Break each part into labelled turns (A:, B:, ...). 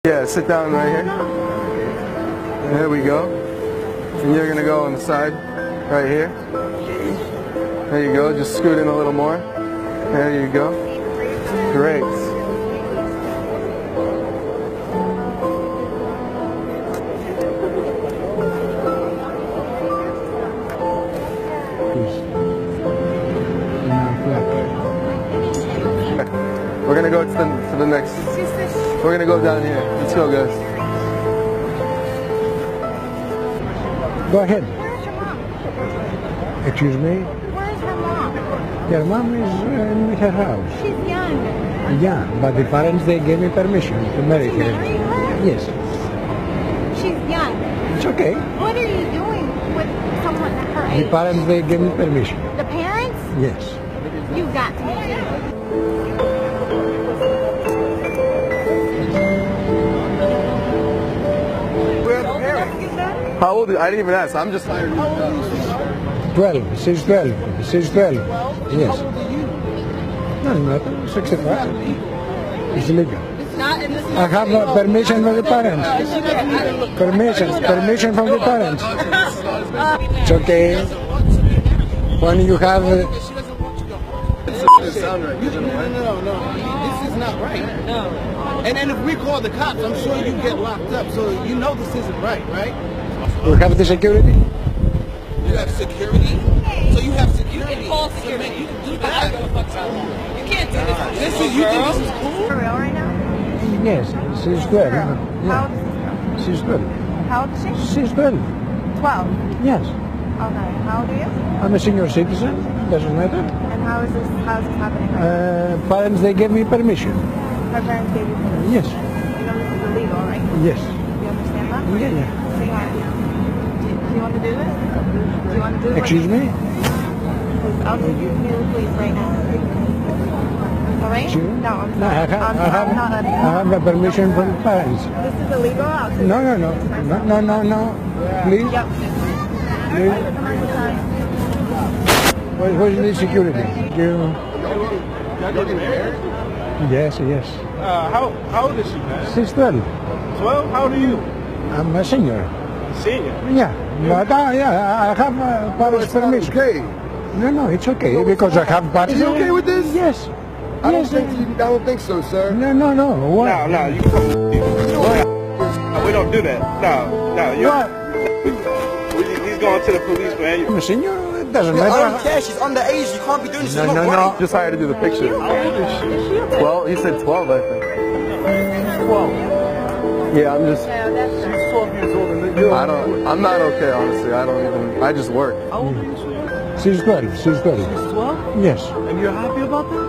A: Yeah, sit down right here. There we go. And you're gonna go on the side, right here. There you go, just scoot in a little more. There you go. Great. We're gonna go to the next. We're gonna go down here. Let's go, guys.
B: Go ahead.
C: Where's your mom?
B: Excuse me?
C: Where's her mom?
B: Your mom is in her house.
C: She's young.
B: Yeah, but the parents, they gave me permission to marry
C: To
B: her.
C: marry her?
B: Yes.
C: She's young.
B: It's okay.
C: What are you doing with someone at her
B: The
C: age?
B: parents, they gave me permission.
C: The parents?
B: Yes.
C: You got to be kidding.
A: How old are you? I didn't even ask. I'm just hired.
B: 12. She's 12. She's 12. Yes.
D: How old are you?
B: Doesn't matter. 65. It's legal.
D: Not in this
B: I have permission from the parents. Permission from the parents. It's okay. When you have...
A: Sound right.
D: No. This is not right. No. And if we call the cops, I'm sure you get locked up. So you know this isn't right, right?
B: We have the security.
D: You have security? So you have security. You can call security. You can do that. You can't do this. This is, you think this is cool?
C: For real right now?
B: Yes, she's 12.
C: How
B: Yeah.
C: old is this girl?
B: She's 12.
C: How old is she?
B: She's 12.
C: 12.
B: Yes.
C: Okay. How old are you?
B: I'm a senior citizen. Doesn't matter.
C: And how is this happening right now?
B: Parents, they gave me permission.
C: Her parents gave you permission.
B: Yes.
C: You know this is illegal, right?
B: Yes.
C: You understand that?
B: Yeah.
C: So do you want to do this? Do you want to do this?
B: Excuse me?
C: I'll take you to the police right now. Alright?
B: Excuse me?
C: No, I'm
B: No,
C: sorry. I'm not
B: I have a permission from parents.
C: This is illegal. I'll take
B: No. Please.
C: Yep.
B: Please. Where's the security? Thank you.
A: Y'all getting married?
B: Yes.
E: How old is she, man?
B: She's 12.
E: 12? How old are you?
B: I'm a senior.
E: Senior.
B: Yeah. But I have parents' permission.
A: Okay.
B: No, it's okay because I have parents.
A: Is he okay with this?
B: Yes.
A: I don't think so, sir.
B: No. What?
E: No, you we don't do that. No.
B: What?
E: He's going to the police, man.
B: I'm a senior. It doesn't
D: I don't
B: matter.
D: care. She's underage. You can't be doing this. She's not
B: No.
D: right.
A: Just hired to do the picture. 12? He said 12, I think.
E: 12.
A: Yeah, I'm just.
E: She's 12 years old and you're
A: I'm not okay, honestly. I just work.
E: How old are you, sir?
B: She's 12.
E: She's 12?
B: Yes.
E: And you're happy about that?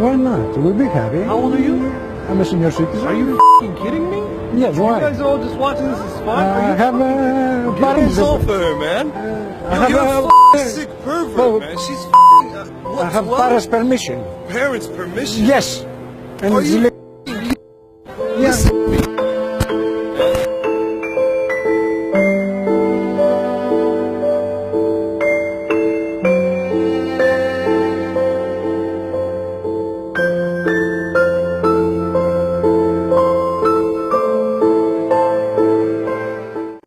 B: Why not? We'll be happy.
E: How old are you?
B: I'm a senior citizen.
E: Are you f***ing kidding me?
B: Yes,
E: You
B: why?
E: guys are all just watching this as fun?
B: I have
E: Get
B: parents.
E: this off of her, man.
B: I
E: You're
B: have
E: a f***ing sick pervert,
B: Oh.
E: man. She's f***ing...
B: I have parents' permission.
E: Parents' permission?
B: Yes. And
E: Are
B: it's
E: you
B: legal.